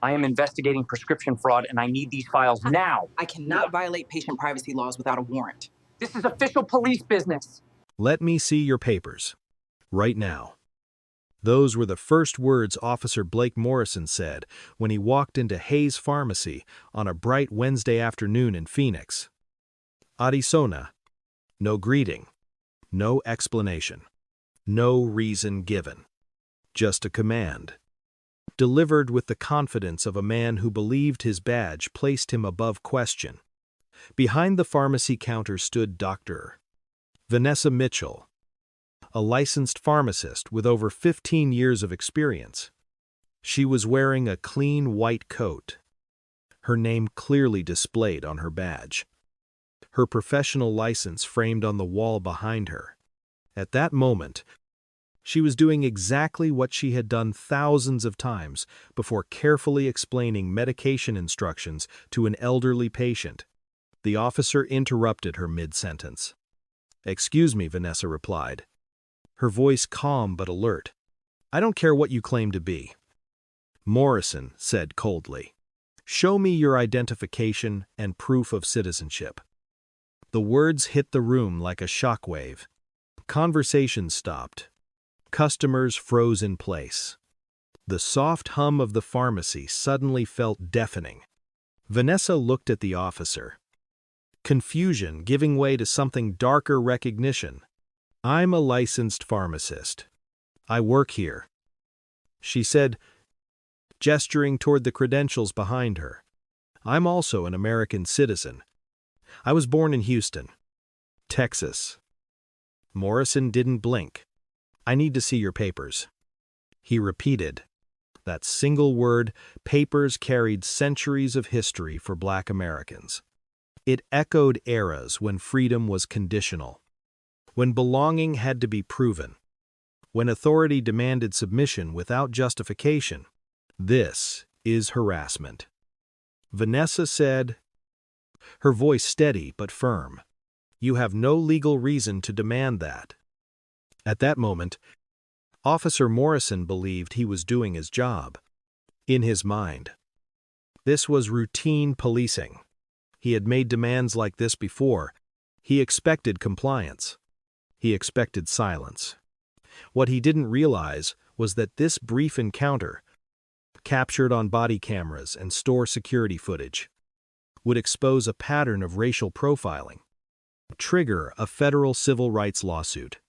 I am investigating prescription fraud and I need these files now. I cannot violate patient privacy laws without a warrant. This is official police business. Let me see your papers. Right now. Those were the first words Officer Blake Morrison said when he walked into Hayes Pharmacy on a bright Wednesday afternoon in Phoenix. Arizona. No greeting. No explanation. No reason given. Just a command. Delivered with the confidence of a man who believed his badge placed him above question. Behind the pharmacy counter stood Dr. Vanessa Mitchell, a licensed pharmacist with over 15 years of experience. She was wearing a clean white coat, her name clearly displayed on her badge. Her professional license framed on the wall behind her. At that moment, she was doing exactly what she had done thousands of times before carefully explaining medication instructions to an elderly patient. The officer interrupted her mid-sentence. "Excuse me," Vanessa replied, her voice calm but alert. "I don't care what you claim to be." Morrison said coldly, "Show me your identification and proof of citizenship." The words hit the room like a shockwave. Conversation stopped. Customers froze in place. The soft hum of the pharmacy suddenly felt deafening. Vanessa looked at the officer. Confusion giving way to something darker: recognition. "I'm a licensed pharmacist. I work here," she said, gesturing toward the credentials behind her. "I'm also an American citizen. I was born in Houston, Texas." Morrison didn't blink. "I need to see your papers." He repeated. That single word, papers, carried centuries of history for Black Americans. It echoed eras when freedom was conditional, when belonging had to be proven, when authority demanded submission without justification. "This is harassment," Vanessa said, her voice steady but firm. "You have no legal reason to demand that." At that moment, Officer Morrison believed he was doing his job. In his mind, this was routine policing. He had made demands like this before. He expected compliance. He expected silence. What he didn't realize was that this brief encounter, captured on body cameras and store security footage, would expose a pattern of racial profiling, trigger a federal civil rights lawsuit,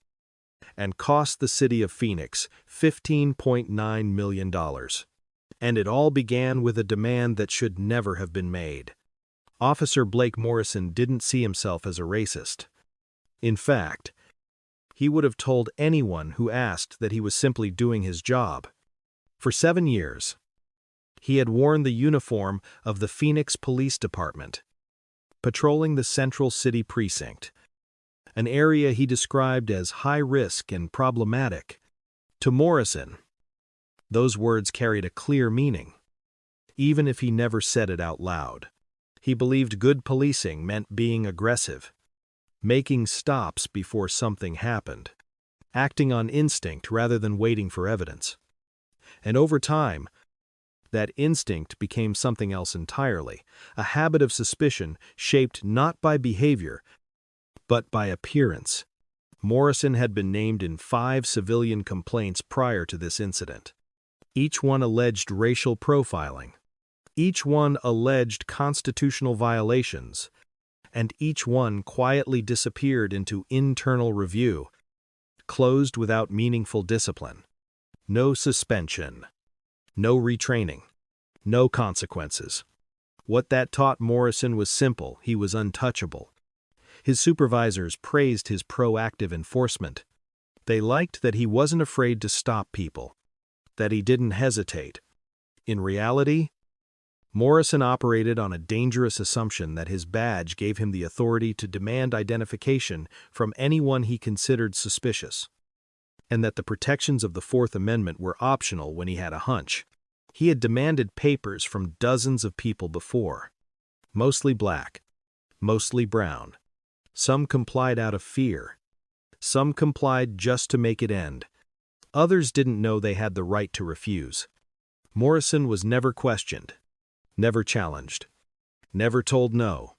and cost the city of Phoenix $15.9 million. And it all began with a demand that should never have been made. Officer Blake Morrison didn't see himself as a racist. In fact, he would have told anyone who asked that he was simply doing his job. For 7 years, he had worn the uniform of the Phoenix Police Department, patrolling the Central City Precinct, an area he described as high risk and problematic. To Morrison, those words carried a clear meaning, even if he never said it out loud. He believed good policing meant being aggressive, making stops before something happened, acting on instinct rather than waiting for evidence. And over time, that instinct became something else entirely, a habit of suspicion shaped not by behavior, but by appearance. Morrison had been named in 5 civilian complaints prior to this incident. Each one alleged racial profiling. Each one alleged constitutional violations, and each one quietly disappeared into internal review, closed without meaningful discipline. No suspension, no retraining, no consequences. What that taught Morrison was simple: he was untouchable. His supervisors praised his proactive enforcement. They liked that he wasn't afraid to stop people, that he didn't hesitate. In reality, Morrison operated on a dangerous assumption that his badge gave him the authority to demand identification from anyone he considered suspicious, and that the protections of the Fourth Amendment were optional when he had a hunch. He had demanded papers from dozens of people before, mostly black, mostly brown. Some complied out of fear. Some complied just to make it end. Others didn't know they had the right to refuse. Morrison was never questioned, never challenged, never told no.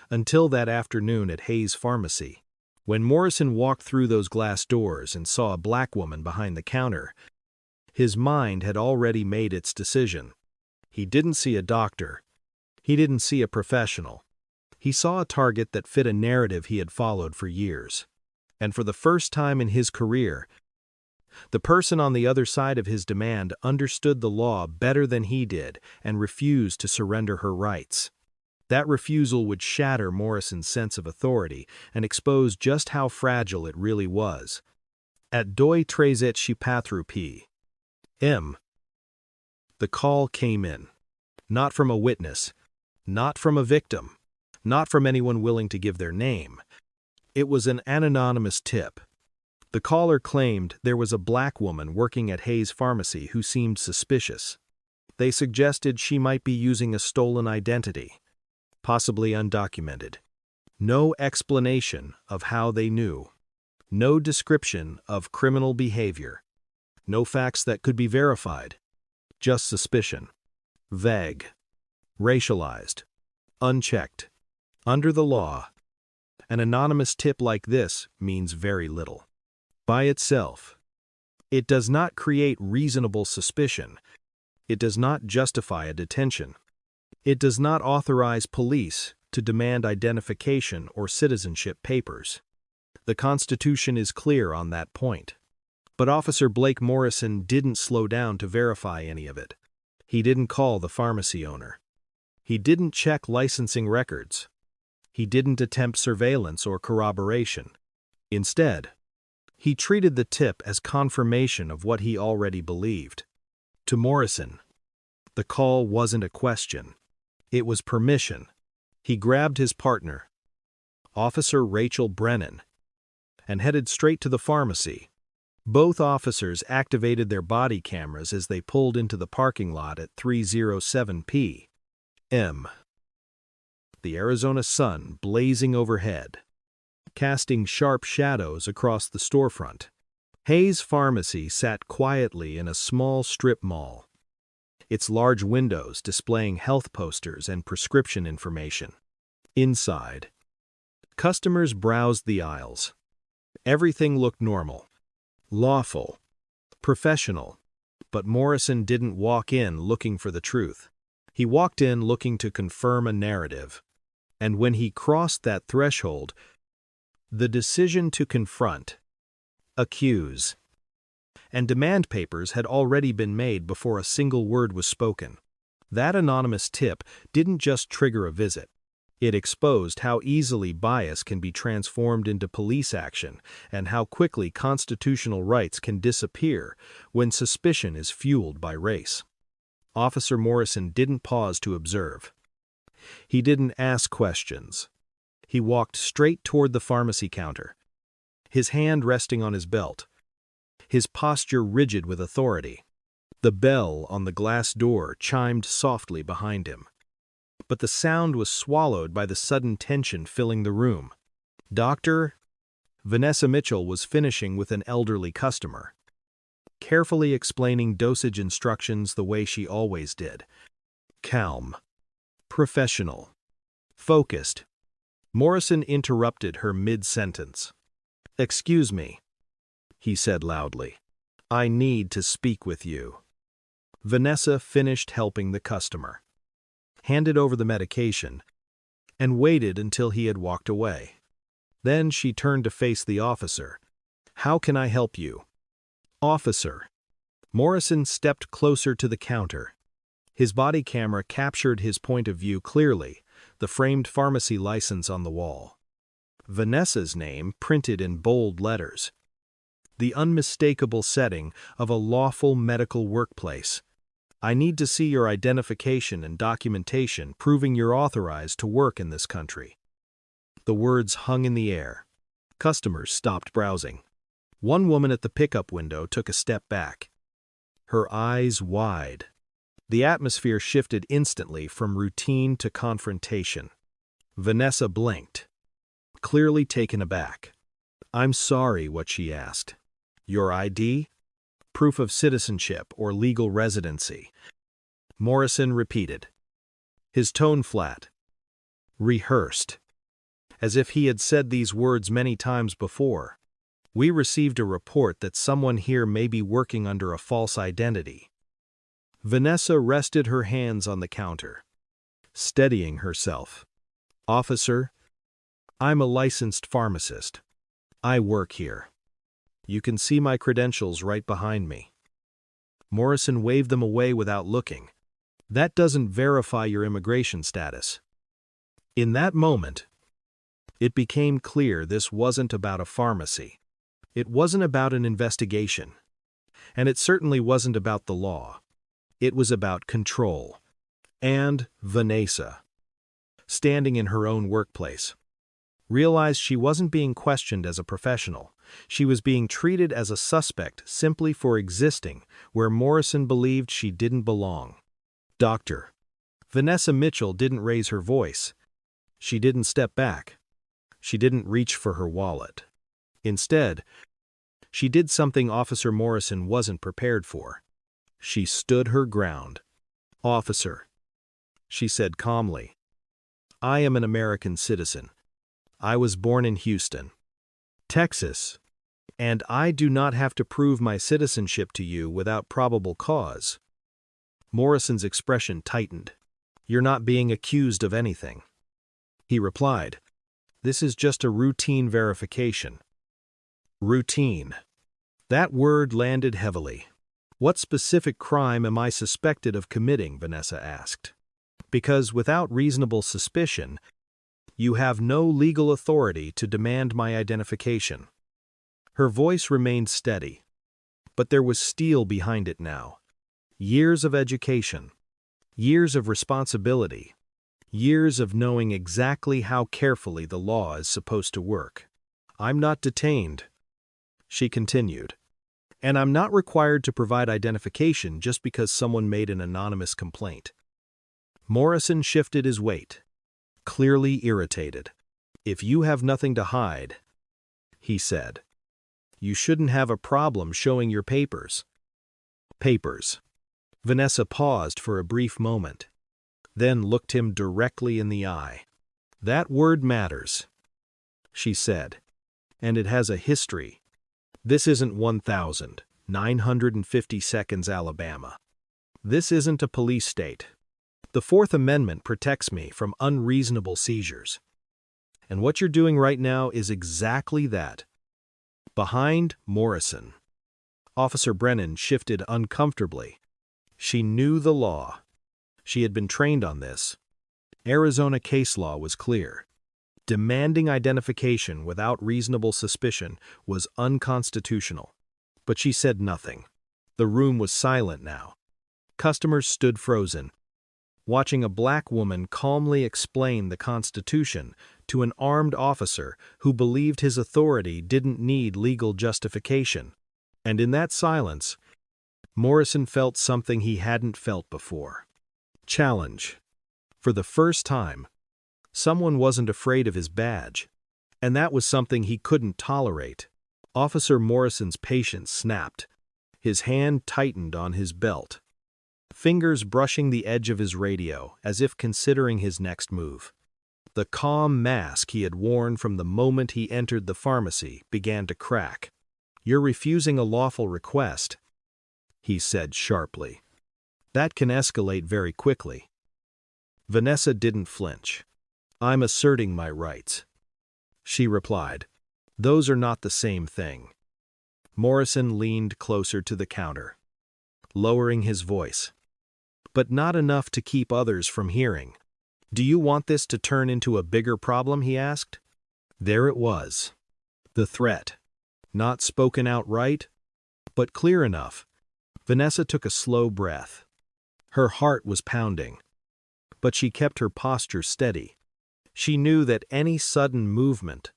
Until that afternoon at Hayes Pharmacy, when Morrison walked through those glass doors and saw a black woman behind the counter, his mind had already made its decision. He didn't see a doctor. He didn't see a professional. He saw a target that fit a narrative he had followed for years. And for the first time in his career, the person on the other side of his demand understood the law better than he did and refused to surrender her rights. That refusal would shatter Morrison's sense of authority and expose just how fragile it really was. At 2:13 p.m., the call came in. Not from a witness, not from a victim, not from anyone willing to give their name. It was an anonymous tip. The caller claimed there was a black woman working at Hayes Pharmacy who seemed suspicious. They suggested she might be using a stolen identity, possibly undocumented. No explanation of how they knew. No description of criminal behavior. No facts that could be verified. Just suspicion. Vague. Racialized. Unchecked. Under the law, an anonymous tip like this means very little. By itself, it does not create reasonable suspicion. It does not justify a detention. It does not authorize police to demand identification or citizenship papers. The Constitution is clear on that point. But Officer Blake Morrison didn't slow down to verify any of it. He didn't call the pharmacy owner. He didn't check licensing records. He didn't attempt surveillance or corroboration. Instead, he treated the tip as confirmation of what he already believed. To Morrison, the call wasn't a question. It was permission. He grabbed his partner, Officer Rachel Brennan, and headed straight to the pharmacy. Both officers activated their body cameras as they pulled into the parking lot at 3:07 p.m. The Arizona sun blazing overhead, casting sharp shadows across the storefront. Hayes Pharmacy sat quietly in a small strip mall, its large windows displaying health posters and prescription information. Inside, customers browsed the aisles. Everything looked normal, lawful, professional, but Morrison didn't walk in looking for the truth. He walked in looking to confirm a narrative. And when he crossed that threshold, the decision to confront, accuse, and demand papers had already been made before a single word was spoken. That anonymous tip didn't just trigger a visit. It exposed how easily bias can be transformed into police action and how quickly constitutional rights can disappear when suspicion is fueled by race. Officer Morrison didn't pause to observe. He didn't ask questions. He walked straight toward the pharmacy counter, his hand resting on his belt, his posture rigid with authority. The bell on the glass door chimed softly behind him, but the sound was swallowed by the sudden tension filling the room. Dr. Vanessa Mitchell was finishing with an elderly customer, carefully explaining dosage instructions the way she always did. Calm, professional, focused. Morrison interrupted her mid-sentence. "Excuse me," he said loudly. "I need to speak with you." Vanessa finished helping the customer, handed over the medication, and waited until he had walked away. Then she turned to face the officer. "How can I help you?" "Officer." Morrison stepped closer to the counter. His body camera captured his point of view clearly, the framed pharmacy license on the wall. Vanessa's name printed in bold letters. The unmistakable setting of a lawful medical workplace. "I need to see your identification and documentation proving you're authorized to work in this country." The words hung in the air. Customers stopped browsing. One woman at the pickup window took a step back, her eyes wide. The atmosphere shifted instantly from routine to confrontation. Vanessa blinked, clearly taken aback. "I'm sorry," what she asked. "Your ID?" Proof of citizenship or legal residency. Morrison repeated, his tone flat, rehearsed, as if he had said these words many times before. We received a report that someone here may be working under a false identity. Vanessa rested her hands on the counter, steadying herself. Officer, I'm a licensed pharmacist. I work here. You can see my credentials right behind me. Morrison waved them away without looking. That doesn't verify your immigration status. In that moment, it became clear this wasn't about a pharmacy. It wasn't about an investigation. And it certainly wasn't about the law. It was about control. And Vanessa, standing in her own workplace, realized she wasn't being questioned as a professional. She was being treated as a suspect simply for existing where Morrison believed she didn't belong. Doctor. Vanessa Mitchell didn't raise her voice. She didn't step back. She didn't reach for her wallet. Instead, she did something Officer Morrison wasn't prepared for. She stood her ground. Officer, she said calmly, I am an American citizen. I was born in Houston, Texas, and I do not have to prove my citizenship to you without probable cause. Morrison's expression tightened. You're not being accused of anything. He replied, this is just a routine verification. Routine. That word landed heavily. What specific crime am I suspected of committing? Vanessa asked. Because without reasonable suspicion, you have no legal authority to demand my identification. Her voice remained steady, but there was steel behind it now. Years of education, years of responsibility, years of knowing exactly how carefully the law is supposed to work. I'm not detained, she continued, and I'm not required to provide identification just because someone made an anonymous complaint. Morrison shifted his weight, clearly irritated. If you have nothing to hide, he said, you shouldn't have a problem showing your papers. Papers. Vanessa paused for a brief moment, then looked him directly in the eye. That word matters, she said, and it has a history. This isn't 1952nd Alabama. This isn't a police state. The Fourth Amendment protects me from unreasonable seizures. And what you're doing right now is exactly that. Behind Morrison, Officer Brennan shifted uncomfortably. She knew the law. She had been trained on this. Arizona case law was clear. Demanding identification without reasonable suspicion was unconstitutional. But she said nothing. The room was silent now. Customers stood frozen, watching a black woman calmly explain the Constitution to an armed officer who believed his authority didn't need legal justification. And in that silence, Morrison felt something he hadn't felt before. Challenge. For the first time, someone wasn't afraid of his badge, and that was something he couldn't tolerate. Officer Morrison's patience snapped. His hand tightened on his belt, fingers brushing the edge of his radio as if considering his next move. The calm mask he had worn from the moment he entered the pharmacy began to crack. You're refusing a lawful request, he said sharply. That can escalate very quickly. Vanessa didn't flinch. I'm asserting my rights, she replied. Those are not the same thing. Morrison leaned closer to the counter, lowering his voice, but not enough to keep others from hearing. Do you want this to turn into a bigger problem? He asked. There it was. The threat. Not spoken outright, but clear enough. Vanessa took a slow breath. Her heart was pounding, but she kept her posture steady. She knew that any sudden movement,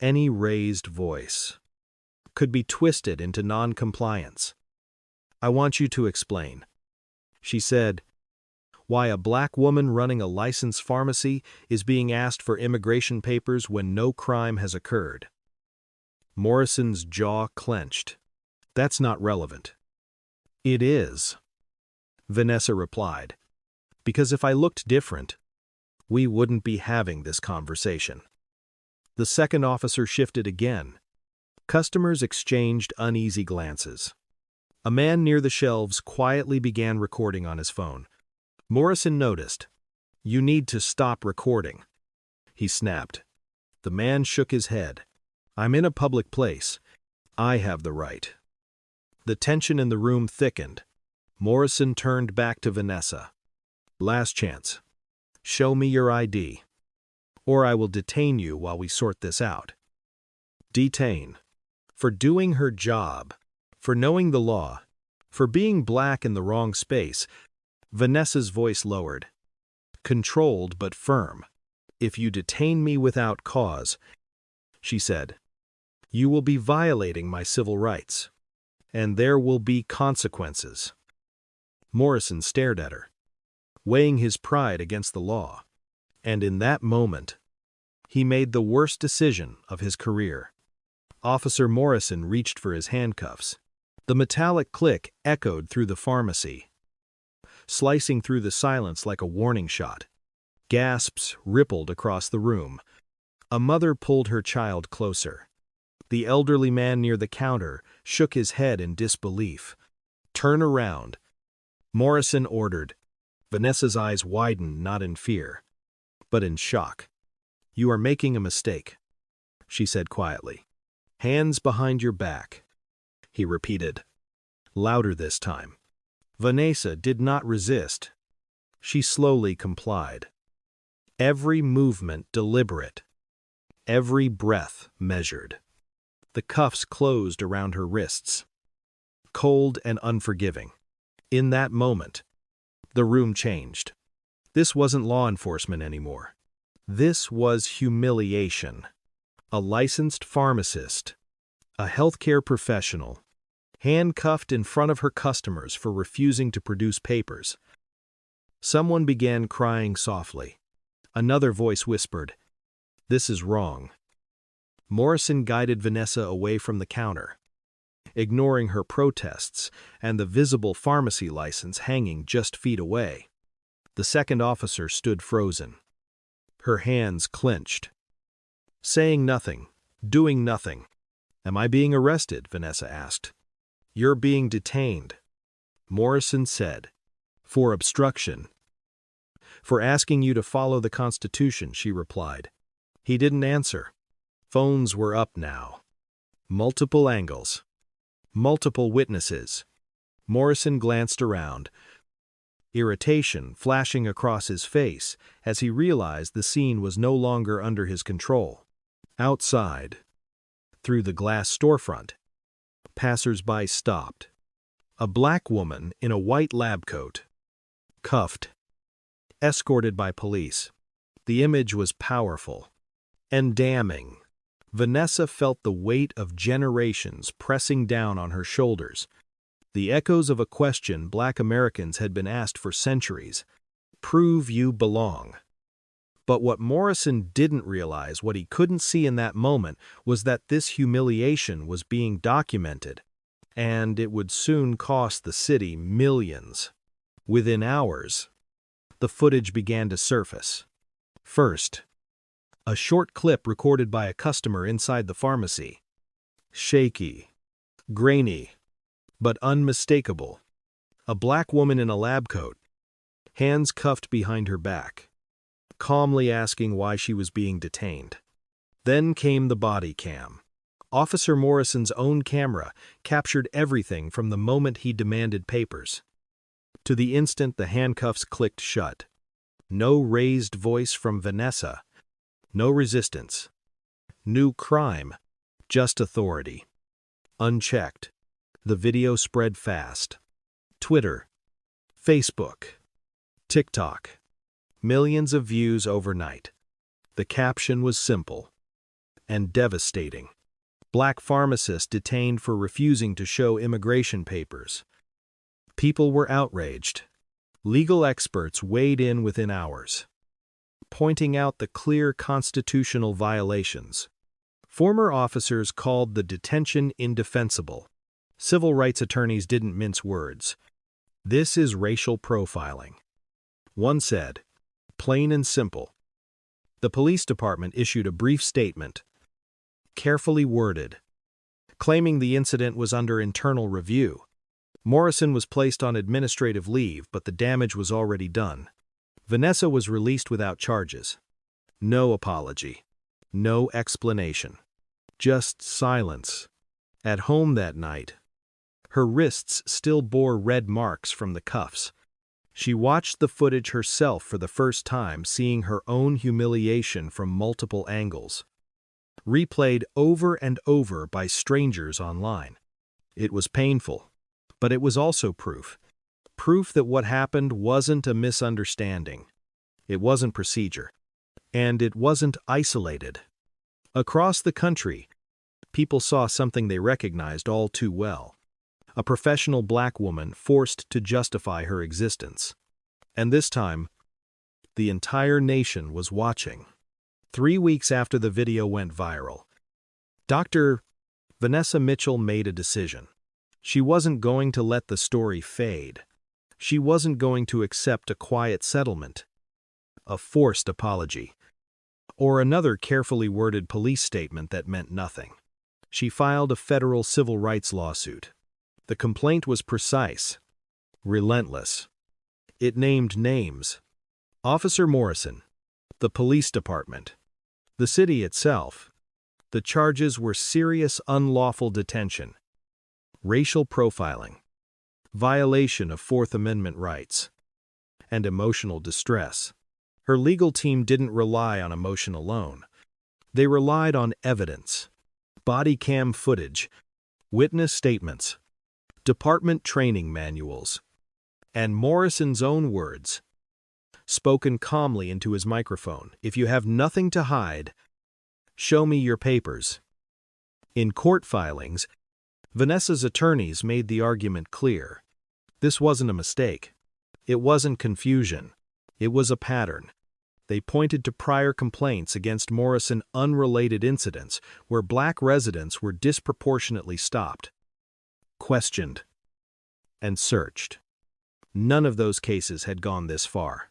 any raised voice, could be twisted into non-compliance. I want you to explain, she said, why a black woman running a licensed pharmacy is being asked for immigration papers when no crime has occurred. Morrison's jaw clenched. That's not relevant. It is, Vanessa replied, because if I looked different, we wouldn't be having this conversation. The second officer shifted again. Customers exchanged uneasy glances. A man near the shelves quietly began recording on his phone. Morrison noticed. "You need to stop recording," he snapped. The man shook his head. "I'm in a public place. I have the right." The tension in the room thickened. Morrison turned back to Vanessa. "Last chance. Show me your ID, or I will detain you while we sort this out." Detain. For doing her job, for knowing the law, for being black in the wrong space. Vanessa's voice lowered. Controlled but firm. "If you detain me without cause," she said, "you will be violating my civil rights, and there will be consequences." Morrison stared at her, weighing his pride against the law. And in that moment, he made the worst decision of his career. Officer Morrison reached for his handcuffs. The metallic click echoed through the pharmacy, slicing through the silence like a warning shot. Gasps rippled across the room. A mother pulled her child closer. The elderly man near the counter shook his head in disbelief. "Turn around," Morrison ordered. Vanessa's eyes widened not in fear, but in shock. "You are making a mistake," she said quietly. "Hands behind your back," he repeated, louder this time. Vanessa did not resist. She slowly complied. Every movement deliberate, every breath measured. The cuffs closed around her wrists, cold and unforgiving. In that moment, the room changed. This wasn't law enforcement anymore. This was humiliation. A licensed pharmacist, a healthcare professional, handcuffed in front of her customers for refusing to produce papers. Someone began crying softly. Another voice whispered, "This is wrong." Morrison guided Vanessa away from the counter, ignoring her protests and the visible pharmacy license hanging just feet away. The second officer stood frozen, her hands clenched, saying nothing, doing nothing. "Am I being arrested?" Vanessa asked. "You're being detained," Morrison said. "For obstruction." "For asking you to follow the Constitution," she replied. He didn't answer. Phones were up now. Multiple angles. Multiple witnesses. Morrison glanced around, irritation flashing across his face as he realized the scene was no longer under his control. Outside, through the glass storefront, passers-by stopped. A black woman in a white lab coat, cuffed, escorted by police. The image was powerful and damning. Vanessa felt the weight of generations pressing down on her shoulders. The echoes of a question Black Americans had been asked for centuries. Prove you belong. But what Morrison didn't realize, what he couldn't see in that moment, was that this humiliation was being documented, and it would soon cost the city millions. Within hours, the footage began to surface. First, a short clip recorded by a customer inside the pharmacy. Shaky, grainy, but unmistakable. A black woman in a lab coat, hands cuffed behind her back, calmly asking why she was being detained. Then came the body cam. Officer Morrison's own camera captured everything from the moment he demanded papers to the instant the handcuffs clicked shut. No raised voice from Vanessa. No resistance. New crime. Just authority. Unchecked. The video spread fast. Twitter, Facebook, TikTok. Millions of views overnight. The caption was simple and devastating. Black pharmacist detained for refusing to show immigration papers. People were outraged. Legal experts weighed in within hours, pointing out the clear constitutional violations. Former officers called the detention indefensible, Civil rights attorneys didn't mince words. This is racial profiling. One said, plain and simple. The police department issued a brief statement, carefully worded, claiming the incident was under internal review. Morrison was placed on administrative leave, but the damage was already done. Vanessa was released without charges. No apology. No explanation. Just silence. At home that night, her wrists still bore red marks from the cuffs. She watched the footage herself for the first time, seeing her own humiliation from multiple angles, replayed over and over by strangers online. It was painful, but it was also proof. Proof that what happened wasn't a misunderstanding. It wasn't procedure. And it wasn't isolated. Across the country, people saw something they recognized all too well. A professional black woman forced to justify her existence. And this time, the entire nation was watching. 3 weeks after the video went viral, Dr. Vanessa Mitchell made a decision. She wasn't going to let the story fade. She wasn't going to accept a quiet settlement, a forced apology, or another carefully worded police statement that meant nothing. She filed a federal civil rights lawsuit. The complaint was precise, relentless. It named names: Officer Morrison, the police department, the city itself. The charges were serious unlawful detention, racial profiling, violation of Fourth Amendment rights, and emotional distress. Her legal team didn't rely on emotion alone. They relied on evidence, body cam footage, witness statements, department training manuals, and Morrison's own words, spoken calmly into his microphone. If you have nothing to hide, show me your papers. In court filings, Vanessa's attorneys made the argument clear. This wasn't a mistake. It wasn't confusion. It was a pattern. They pointed to prior complaints against Morrison, unrelated incidents where black residents were disproportionately stopped, questioned, and searched. None of those cases had gone this far.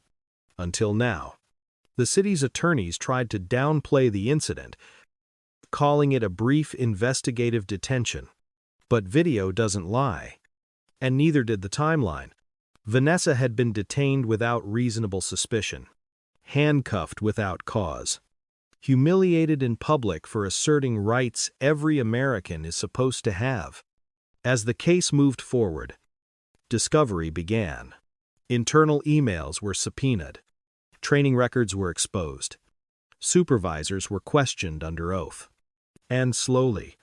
Until now. The city's attorneys tried to downplay the incident, calling it a brief investigative detention. But video doesn't lie. And neither did the timeline. Vanessa had been detained without reasonable suspicion, handcuffed without cause, humiliated in public for asserting rights every American is supposed to have. As the case moved forward, discovery began. Internal emails were subpoenaed. Training records were exposed. Supervisors were questioned under oath. And slowly,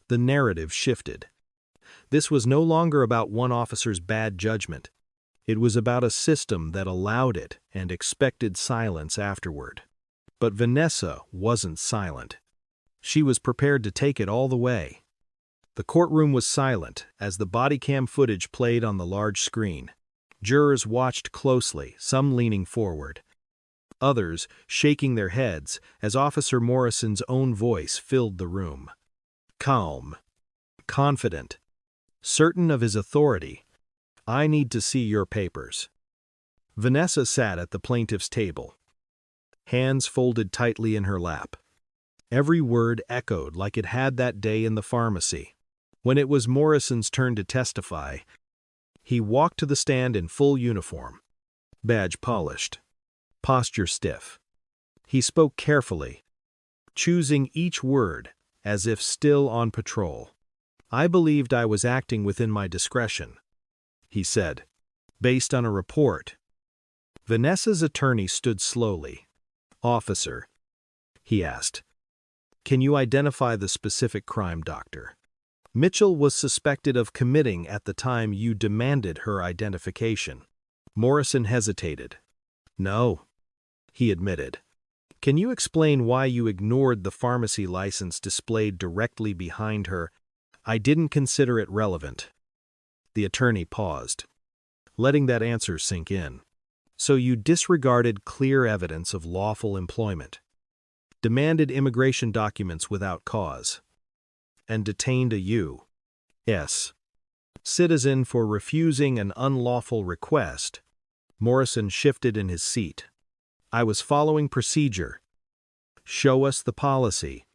the narrative shifted. This was no longer about one officer's bad judgment. It was about a system that allowed it and expected silence afterward. But Vanessa wasn't silent. She was prepared to take it all the way. The courtroom was silent as the body cam footage played on the large screen. Jurors watched closely, some leaning forward, others shaking their heads as Officer Morrison's own voice filled the room. Calm, confident, certain of his authority. I need to see your papers. Vanessa sat at the plaintiff's table, hands folded tightly in her lap. Every word echoed like it had that day in the pharmacy. When it was Morrison's turn to testify, he walked to the stand in full uniform, badge polished, posture stiff. He spoke carefully, choosing each word as if still on patrol. I believed I was acting within my discretion, he said, based on a report. Vanessa's attorney stood slowly. Officer, he asked, can you identify the specific crime, doctor? Mitchell was suspected of committing at the time you demanded her identification. Morrison hesitated. No, he admitted. Can you explain why you ignored the pharmacy license displayed directly behind her? I didn't consider it relevant. The attorney paused, letting that answer sink in. So you disregarded clear evidence of lawful employment, demanded immigration documents without cause, and detained a U.S. Citizen for refusing an unlawful request. Morrison shifted in his seat. I was following procedure. Show us the policy,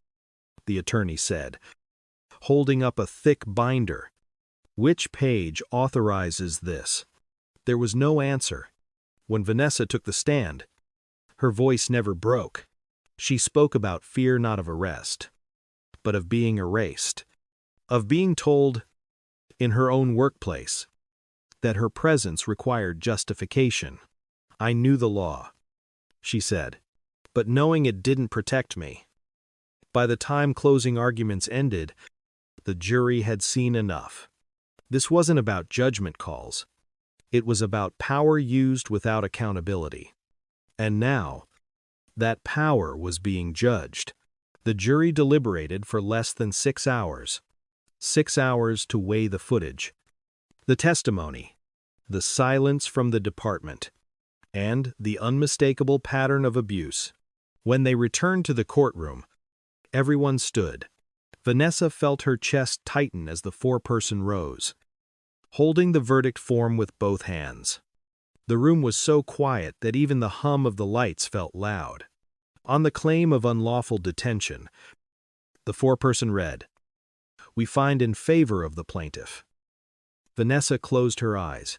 the attorney said, holding up a thick binder. Which page authorizes this? There was no answer. When Vanessa took the stand, her voice never broke. She spoke about fear not of arrest, but of being erased, of being told, in her own workplace, that her presence required justification. I knew the law, she said, but knowing it didn't protect me. By the time closing arguments ended, the jury had seen enough. This wasn't about judgment calls. It was about power used without accountability. And now, that power was being judged. The jury deliberated for less than 6 hours. 6 hours to weigh the footage, the testimony, the silence from the department, and the unmistakable pattern of abuse. When they returned to the courtroom, everyone stood. Vanessa felt her chest tighten as the foreperson rose, holding the verdict form with both hands. The room was so quiet that even the hum of the lights felt loud. On the claim of unlawful detention, the foreperson read, "We find in favor of the plaintiff." Vanessa closed her eyes.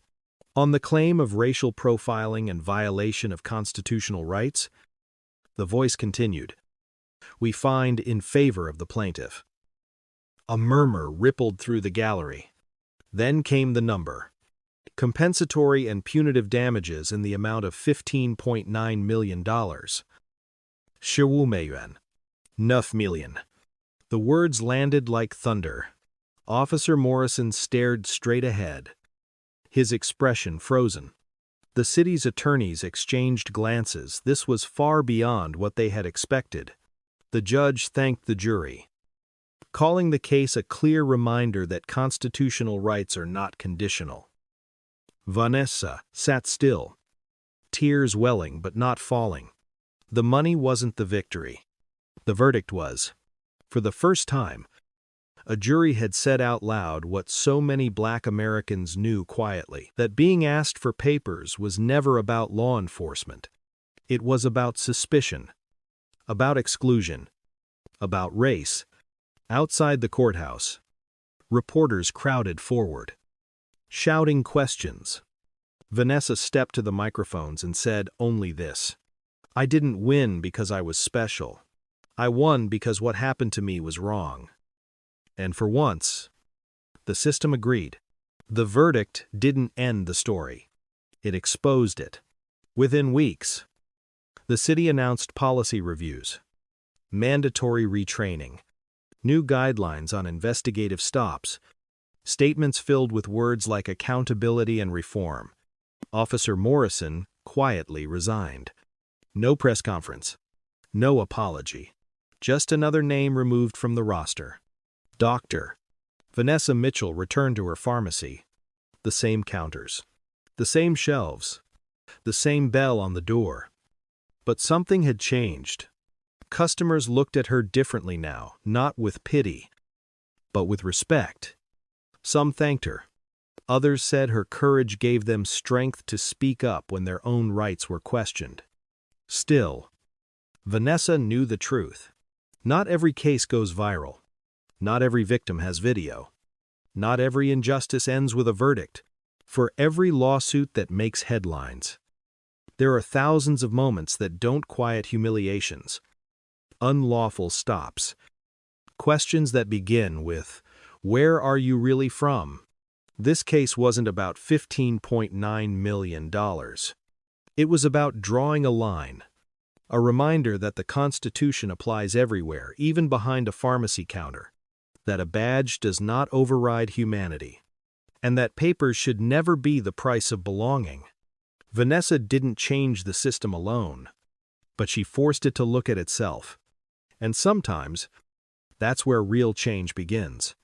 On the claim of racial profiling and violation of constitutional rights, the voice continued, "We find in favor of the plaintiff." A murmur rippled through the gallery. Then came the number. Compensatory and punitive damages in the amount of $15.9 million. 15 million. 9 million. The words landed like thunder. Officer Morrison stared straight ahead, his expression frozen. The city's attorneys exchanged glances. This was far beyond what they had expected. The judge thanked the jury, calling the case a clear reminder that constitutional rights are not conditional. Vanessa sat still, tears welling but not falling. The money wasn't the victory. The verdict was. For the first time, a jury had said out loud what so many Black Americans knew quietly, that being asked for papers was never about law enforcement. It was about suspicion, about exclusion, about race. Outside the courthouse, reporters crowded forward, shouting questions. Vanessa stepped to the microphones and said only this: "I didn't win because I was special. I won because what happened to me was wrong." And for once, the system agreed. The verdict didn't end the story. It exposed it. Within weeks, the city announced policy reviews, mandatory retraining, new guidelines on investigative stops, statements filled with words like accountability and reform. Officer Morrison quietly resigned. No press conference, no apology, just another name removed from the roster. Doctor. Vanessa Mitchell returned to her pharmacy. The same counters, the same shelves, the same bell on the door. But something had changed. Customers looked at her differently now, not with pity, but with respect. Some thanked her. Others said her courage gave them strength to speak up when their own rights were questioned. Still, Vanessa knew the truth. Not every case goes viral. Not every victim has video. Not every injustice ends with a verdict. For every lawsuit that makes headlines, there are thousands of moments that don't quiet humiliations. Unlawful stops. Questions that begin with, "Where are you really from?" This case wasn't about $15.9 million. It was about drawing a line, a reminder that the Constitution applies everywhere, even behind a pharmacy counter, that a badge does not override humanity, and that papers should never be the price of belonging. Vanessa didn't change the system alone, but she forced it to look at itself. And sometimes, that's where real change begins.